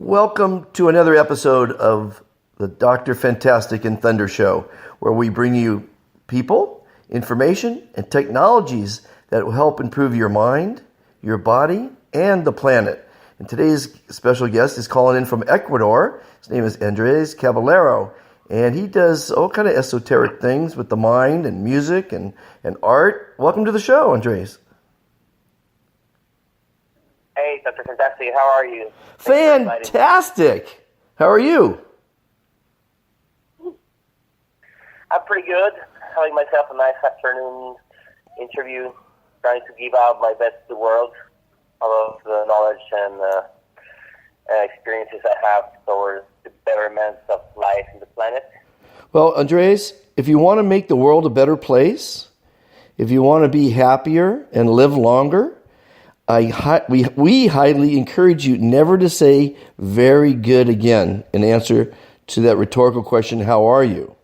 Welcome to another episode of the Dr. Fantastic and Thunder Show, where we bring you people, information, and technologies that will help improve your mind, your body, and the planet. And today's special guest is calling in from Ecuador. His name is Andres Cabellero, and he does all kind of esoteric things with the mind and music and art. Welcome to the show, Andres. Hey, Dr. Fantastic, how are you? Fantastic! How are you? I'm pretty good. Having myself a nice afternoon interview, trying to give out my best to the world, all of the knowledge and experiences I have towards the betterment of life and the planet. Well, Andres, if you want to make the world a better place, if you want to be happier and live longer, we highly encourage you never to say very good again in answer to that rhetorical question, how are you?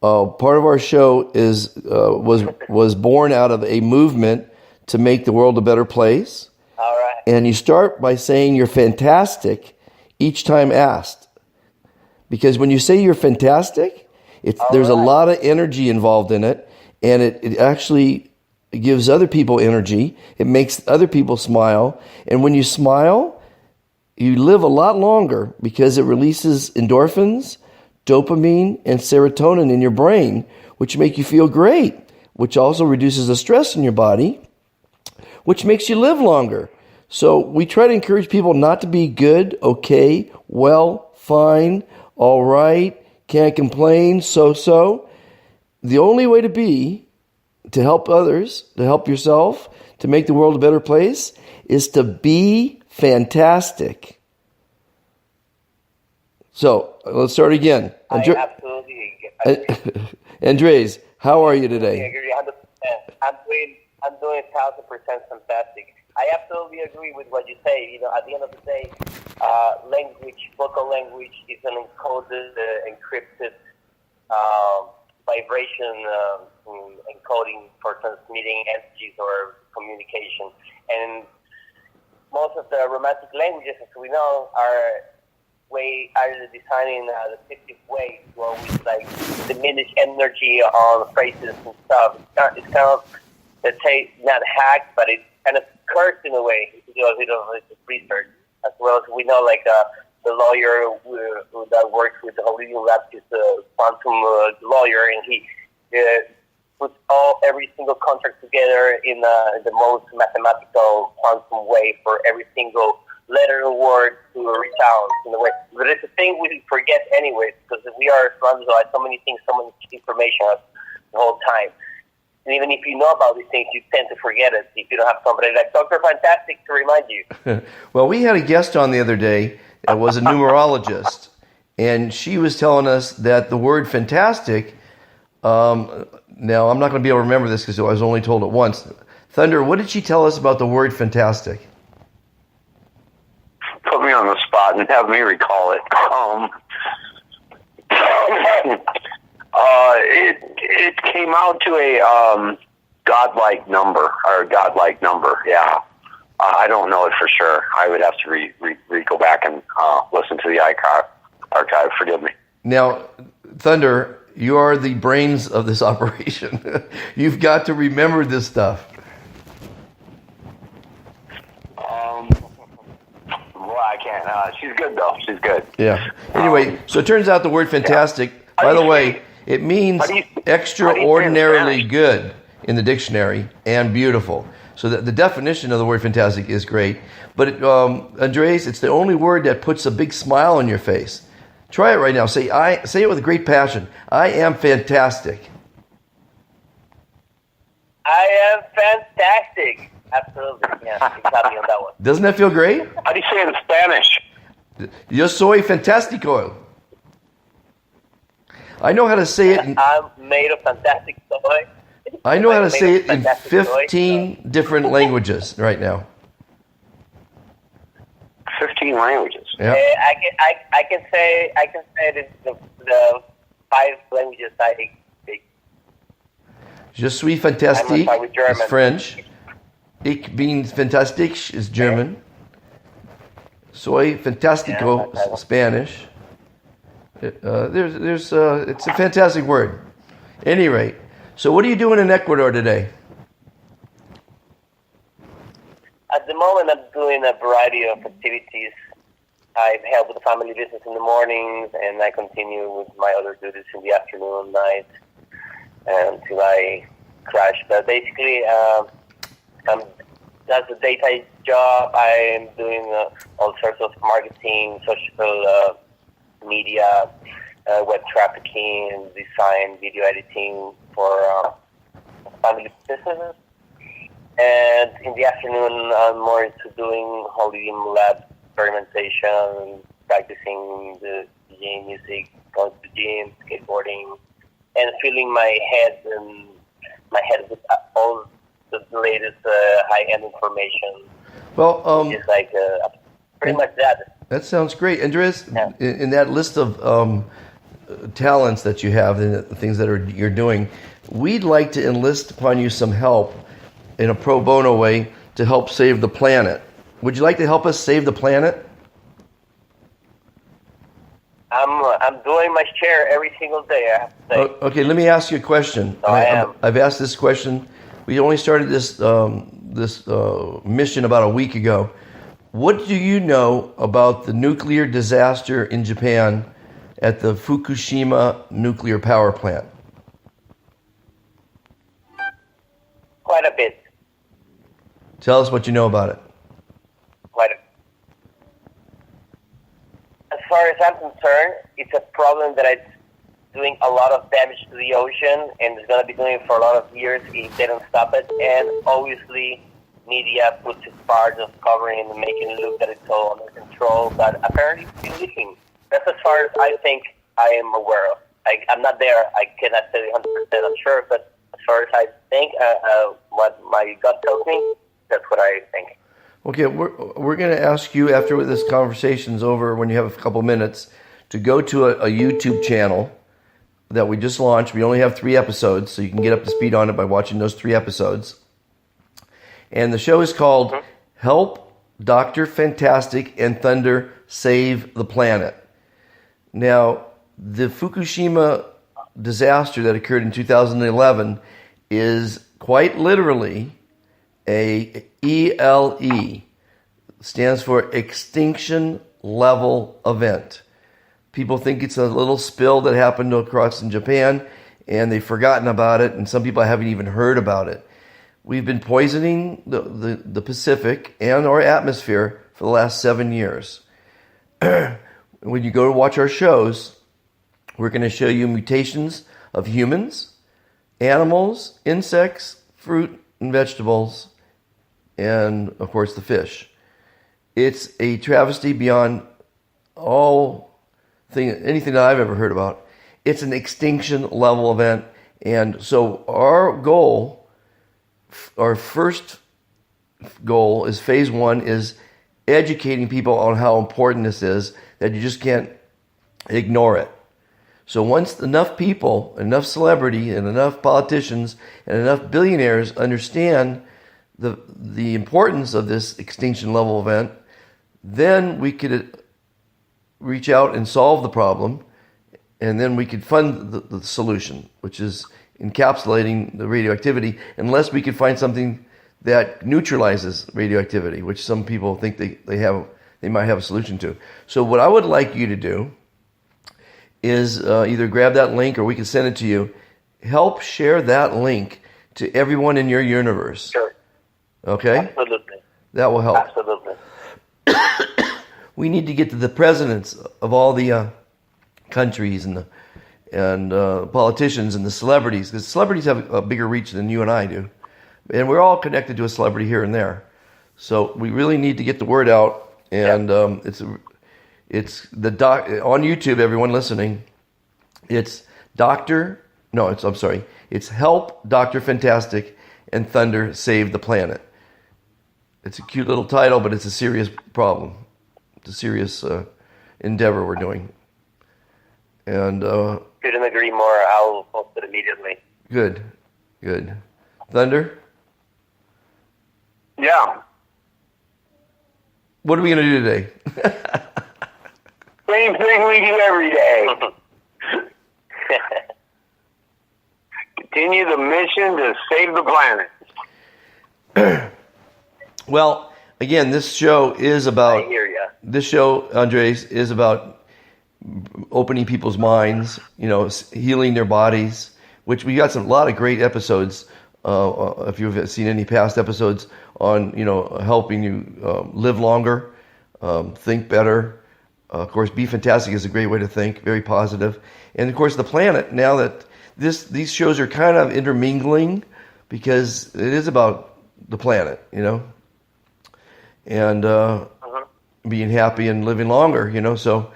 Part of our show was born out of a movement to make the world a better place. All right. And you start by saying you're fantastic each time asked. Because when you say you're fantastic, there's a lot of energy involved in it, and it actually gives other people energy. It makes other people smile. And when you smile, you live a lot longer because it releases endorphins, dopamine, and serotonin in your brain, which make you feel great, which also reduces the stress in your body, which makes you live longer. So we try to encourage people not to be good, okay, well, fine, all right, can't complain, so. The only way to help others, to help yourself, to make the world a better place, is to be fantastic. So, let's start again. I absolutely agree. Andres, how are you today? I agree 100%. I'm doing 1,000% fantastic. I absolutely agree with what you say. You know, at the end of the day, vocal language is an encoded, encrypted vibration encoding for transmitting entities or communication. And most of the romantic languages, as we know, are designing the fictive way to always diminish energy on phrases and stuff. It's kind of, let's say, not hacked, but it's kind of cursed in a way if you do a bit of research. As well as we know, the lawyer that works with the Hollywood Labs is a quantum lawyer, and he puts every single contract together in the most mathematical quantum way for every single letter and word to resound in a way. But it's a thing we forget anyway, because we are surrounded by so many things, so much information the whole time. And even if you know about these things, you tend to forget it if you don't have somebody like Dr. Fantastic to remind you. Well, we had a guest on the other day that was a numerologist, and she was telling us that the word fantastic, now I'm not going to be able to remember this because I was only told it once. Thunder, what did she tell us about the word fantastic? Put me on the spot and have me recall it. It came out to a godlike number, yeah. I don't know it for sure. I would have to go back and listen to the archive. Forgive me. Now, Thunder, you are the brains of this operation. You've got to remember this stuff. Well, I can't. She's good, though. She's good. Yeah. Anyway, so it turns out the word fantastic, by the way, it means extraordinarily good in the dictionary and beautiful. So the definition of the word fantastic is great. But Andres, it's the only word that puts a big smile on your face. Try it right now. Say it with great passion. I am fantastic. I am fantastic. Absolutely. Yeah, you got me on that one. Doesn't that feel great? How do you say it in Spanish? Yo soy fantástico. I know how to say it. I'm made of fantastic soy. I know how to say it in 15 different languages right now. 15 languages. Yeah. I can say it in the 5 languages I speak. Je suis fantastique is French. Ich bin fantastisch is German. Soy fantastico, Yeah. Spanish. It's a fantastic word. Any rate, so what are you doing in Ecuador today? At the moment, I'm doing a variety of activities. I help with the family business in the mornings, and I continue with my other duties in the afternoon and night until I crash. But basically, that's a daytime job. I'm doing all sorts of marketing, social media, web trafficking, design, video editing for family businesses. And in the afternoon, I'm more into doing holy lab experimentation, practicing the DJ music, going to the gym, skateboarding, and filling my head with all the latest high-end information. Well, It's like pretty much that. that sounds great, Andres. Yeah. In that list of talents that you have and the things that you're doing, we'd like to enlist upon you some help in a pro bono way to help save the planet. Would you like to help us save the planet? I'm doing my share every single day, I have to say. Okay, let me ask you a question. So I am. I've asked this question. We only started this mission about a week ago. What do you know about the nuclear disaster in Japan at the Fukushima nuclear power plant? Quite a bit. Tell us what you know about it. As far as I'm concerned, it's a problem that is doing a lot of damage to the ocean, and it's going to be doing it for a lot of years if they don't stop it. And obviously, media puts its part of covering and making it look that it's all under control, but apparently it's still leaking. That's as far as I think I am aware of. I'm not there. I cannot say 100% I'm sure, but as far as I think, what my gut tells me, that's what I think. Okay, we're going to ask you after this conversation's over, when you have a couple minutes, to go to a YouTube channel that we just launched. We only have 3 episodes, so you can get up to speed on it by watching those 3 episodes. And the show is called Help Dr. Fantastic and Thunder Save the Planet. Now, the Fukushima disaster that occurred in 2011 is quite literally a ELE, stands for Extinction Level Event. People think it's a little spill that happened across in Japan, and they've forgotten about it, and some people haven't even heard about it. We've been poisoning the Pacific and our atmosphere for the last 7 years. When you go to watch our shows, we're going to show you mutations of humans, animals, insects, fruit and vegetables, and of course the fish. It's a travesty beyond anything that I've ever heard about. It's an extinction level event, and so our first goal is phase 1 is educating people on how important this is, that you just can't ignore it. So once enough people, enough celebrity, and enough politicians, and enough billionaires understand the importance of this extinction level event, then we could reach out and solve the problem, and then we could fund the solution, which is encapsulating the radioactivity, unless we could find something that neutralizes radioactivity, which some people think they might have a solution to. So what I would like you to do is either grab that link or we can send it to you. Help share that link to everyone in your universe. Sure. Okay? Absolutely. That will help. Absolutely. We need to get to the presidents of all the countries and politicians and the celebrities, because celebrities have a bigger reach than you and I do. And we're all connected to a celebrity here and there. So we really need to get the word out. And it's on YouTube, everyone listening. It's Help Dr. Fantastic and Thunder Save the Planet. It's a cute little title, but it's a serious problem. It's a serious endeavor we're doing. And couldn't agree more. I'll post it immediately. Good. Thunder? Yeah. What are we going to do today? Same thing we do every day. Continue the mission to save the planet. Well, again, this show is about. I hear ya. This show, Andres, is about opening people's minds. Healing their bodies. Which we got a lot of great episodes. If you've seen any past episodes on helping you live longer, think better. Of course, Be Fantastic is a great way to think, very positive. And of course, the planet. Now that these shows are kind of intermingling, because it is about the planet, and being happy and living longer, So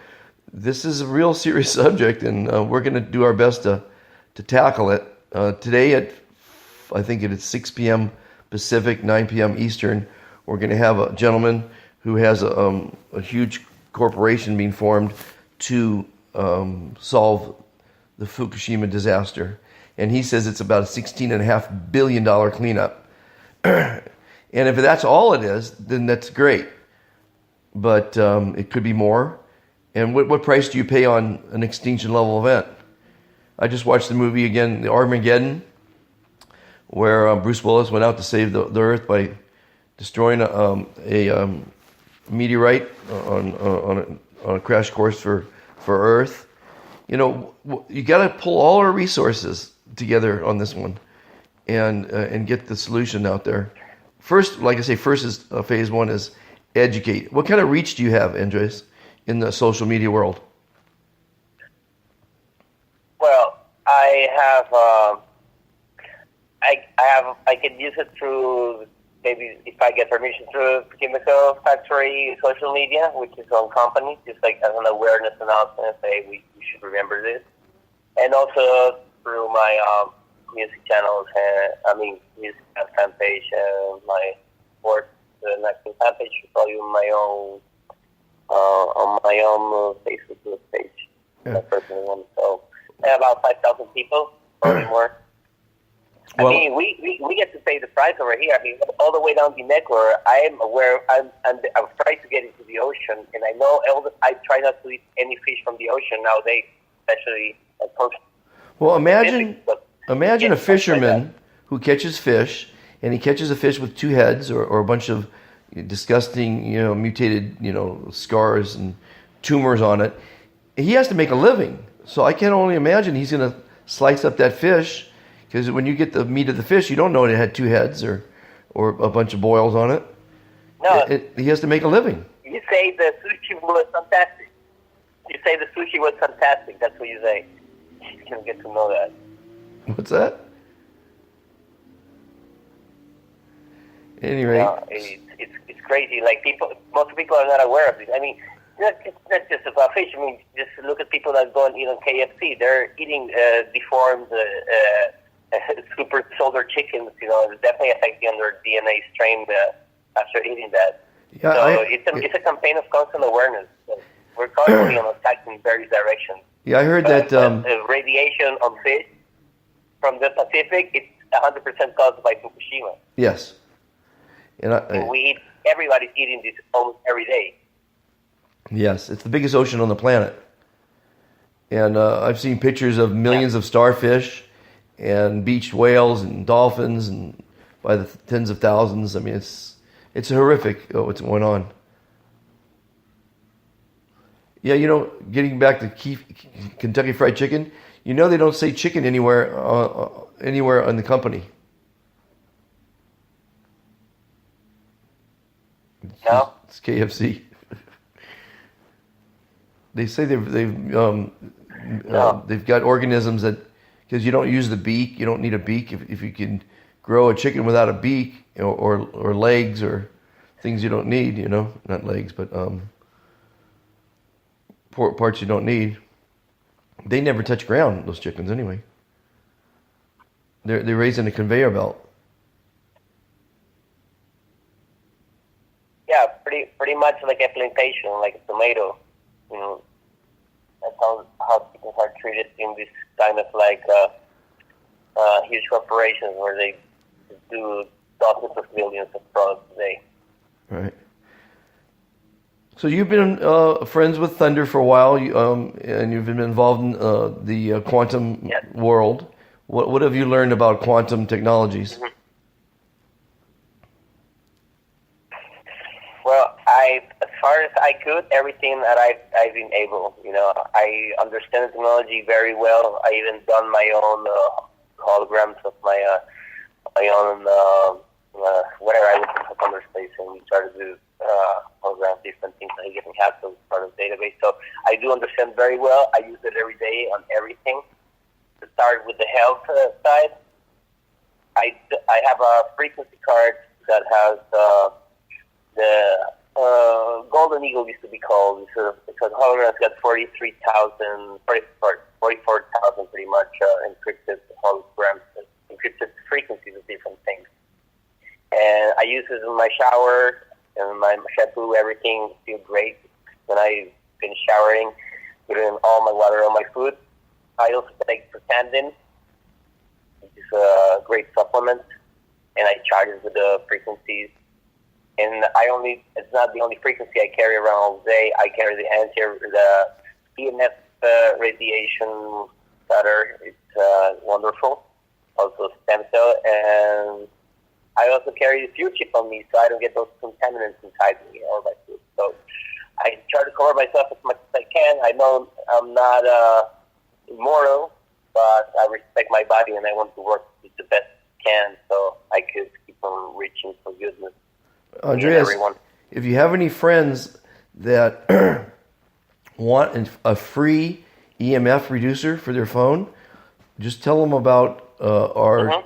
this is a real serious subject, and we're going to do our best to tackle it. Today I think it's 6 p.m. Pacific, 9 p.m. Eastern, we're going to have a gentleman who has a huge corporation being formed to solve the Fukushima disaster. And he says it's about a $16.5 billion cleanup. And if that's all it is, then that's great. But it could be more. And what price do you pay on an extinction level event? I just watched the movie again, the Armageddon, where Bruce Willis went out to save the Earth by destroying a meteorite on a crash course for Earth. You got to pull all our resources together on this one, and get the solution out there. First, like I say, phase one is educate. What kind of reach do you have, Andres, in the social media world? Well, I can use it through, maybe if I get permission, through Chemical Factory social media, which is on company, just like as an awareness announcement, say we should remember this, and also through my music channels, music fan page, my sports national fan page, probably on my own Facebook page, my personal one. So I have about 5,000 people, probably more. Well, we get to pay the price over here. All the way down in Ecuador, I am aware. I'm trying to get into the ocean, and I know I try not to eat any fish from the ocean nowadays, especially at post. Well, imagine a fisherman who catches fish, and he catches a fish with two heads or a bunch of disgusting, mutated, scars and tumors on it. He has to make a living. So I can only imagine he's going to slice up that fish, because when you get the meat of the fish, you don't know it had two heads or a bunch of boils on it. No, he has to make a living. You say the sushi was fantastic. That's what you say. You can get to know that. What's that? Anyway, it's crazy. Like most people are not aware of this. Not just about fish. Just look at people that go and eat on KFC. They're eating deformed, super soldier chickens. It's definitely affecting their DNA strain after eating that. Yeah, so it's a campaign of constant awareness. So we're constantly on attack in various directions. Yeah, I heard that radiation on fish from the Pacific, it's 100% caused by Fukushima. Yes, and everybody's eating this almost every day. Yes, it's the biggest ocean on the planet, and I've seen pictures of millions of starfish and beached whales and dolphins, and by the tens of thousands. It's horrific what's going on. Yeah, getting back to Kentucky Fried Chicken, they don't say chicken anywhere in the company. No, it's KFC. They say they've got organisms that, because you don't use the beak, you don't need a beak. If you can grow a chicken without a beak or legs or things you don't need, not legs, but parts you don't need. They never touch ground, those chickens, anyway. They're raised in a conveyor belt. Yeah, pretty much like a plantation, like a tomato. That's how chickens are treated in this kind of huge corporations where they do dozens of millions of products a day. Right. So you've been friends with Thunder for a while, and you've been involved in the quantum Yes. world. What have you learned about quantum technologies? Mhm. Well, as far as I could, everything that I've been able. I understand technology very well. I even done my own holograms of my own whatever I was in Thunder Space, and we started to program different things that I didn't have to part of the database. So I do understand very well. I use it every day on everything. To start with the health side, I have a frequency card that has the Golden Eagle used to be called because holograms got 44,000 pretty much encrypted holograms, encrypted frequencies of different things. And I use it in my shower and my shampoo. Everything feels great when I finish showering. Put in all my water on my food. I also take Prostandin, which is a great supplement, and I charge it with the frequencies. And it's not the only frequency I carry around all day. I carry the EMF radiation stutter. It's wonderful. Also stem cell, and I also carry the fuel chip on me, so I don't get those contaminants inside me or my food. So I try to cover myself as much as I can. I know I'm not immortal, but I respect my body, and I want to work with the best I can, so I could keep on reaching for goodness. Andreas, if you have any friends that want a free EMF reducer for their phone, just tell them about our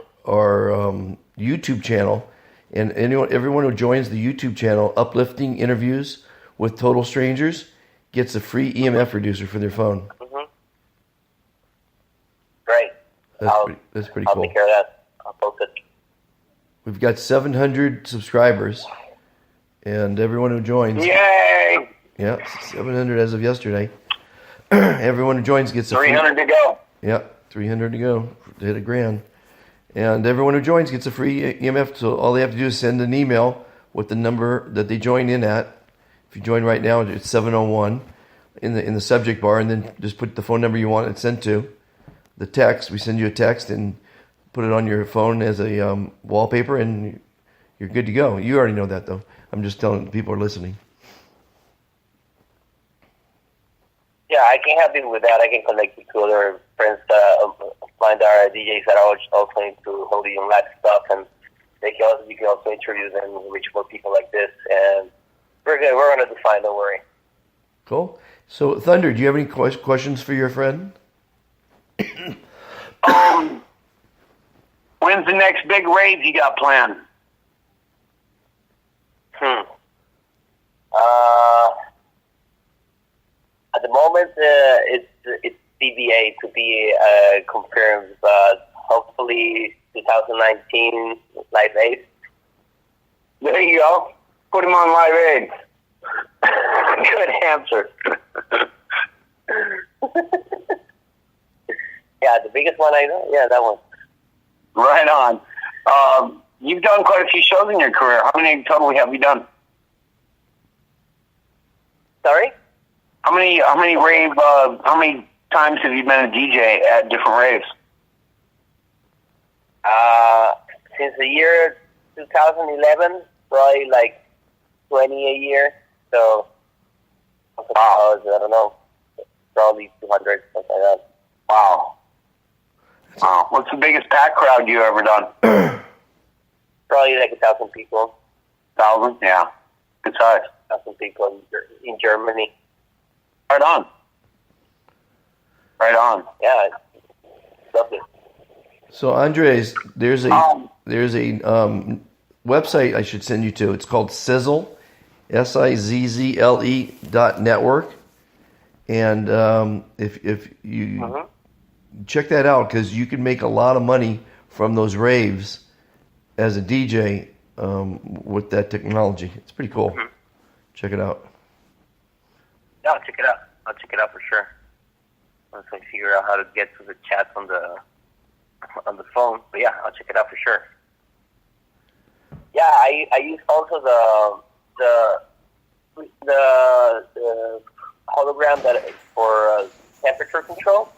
YouTube channel, and everyone who joins the YouTube channel, Uplifting Interviews with Total Strangers, gets a free EMF reducer for their phone. Great. That's pretty I'll cool. take care of that. I'll post it. We've got 700 subscribers, and everyone who joins. Yay! Yeah, 700 as of yesterday. Everyone who joins gets a 300 to go. Yeah, 300 to go to hit $1,000. And everyone who joins gets a free EMF. So all they have to do is send an email with the number that they join in at. If you join right now, it's 701 in the subject bar, and then just put the phone number you want it sent to. The text, we send you a text and put it on your phone as a wallpaper, and you're good to go. You already know that, though. I'm just telling people who are listening. Yeah, I can help you with that. I can connect you to other friends find our DJs that are also into holy and live stuff, and you can also interview them and reach more people like this. And we're good. We're going to do fine. Don't worry. Cool. So, Thunder, do you have any questions for your friend? When's the next big rave you got planned? At the moment, it's CBA to be confirmed, but hopefully 2019 Live Aid. There you go. Put him on Live Aid. Good answer. Yeah, the biggest one I know. Yeah, that one. Right on. You've done quite a few shows in your career. How many total have you done? Sorry? How many times have you been a DJ at different raves? Since the year 2011, probably like 20 a year. So, wow. I don't know, probably 200, something like that. Wow. What's the biggest pack crowd you ever done? Probably like 1,000 people. 1,000? Yeah. Good size. 1,000 people in Germany. Right on. Right on. Yeah, lovely. So, Andres, there's a website I should send you to. It's called Sizzle, SIZZLE.network. And if you check that out, because you can make a lot of money from those raves as a DJ with that technology. It's pretty cool. Check it out. Yeah, I'll check it out. I'll check it out for sure. Once I figure out how to get to the chats on the phone. But yeah, I'll check it out for sure. Yeah, I use also the the hologram that for temperature control.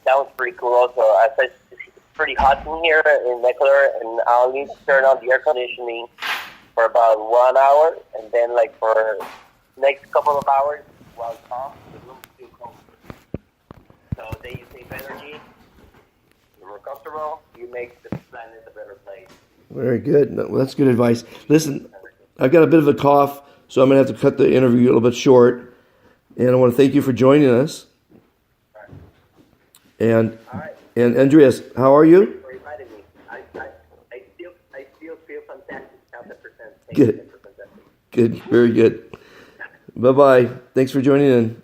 That was pretty cool. Also, it's pretty hot in here in Ecuador, and I'll need to turn on the air conditioning for about 1 hour, and then like for next couple of hours while it's off, the room's still cold. So then you save energy, you're more comfortable, you make the planet a better place. Very good. Well, that's good advice. Listen, I've got a bit of a cough, so I'm going to have to cut the interview a little bit short. And I want to thank you for joining us. And and Andreas, how are you? For inviting me. I still feel fantastic. 1,000%. Good. Good. Very good. Bye-bye. Thanks for joining in.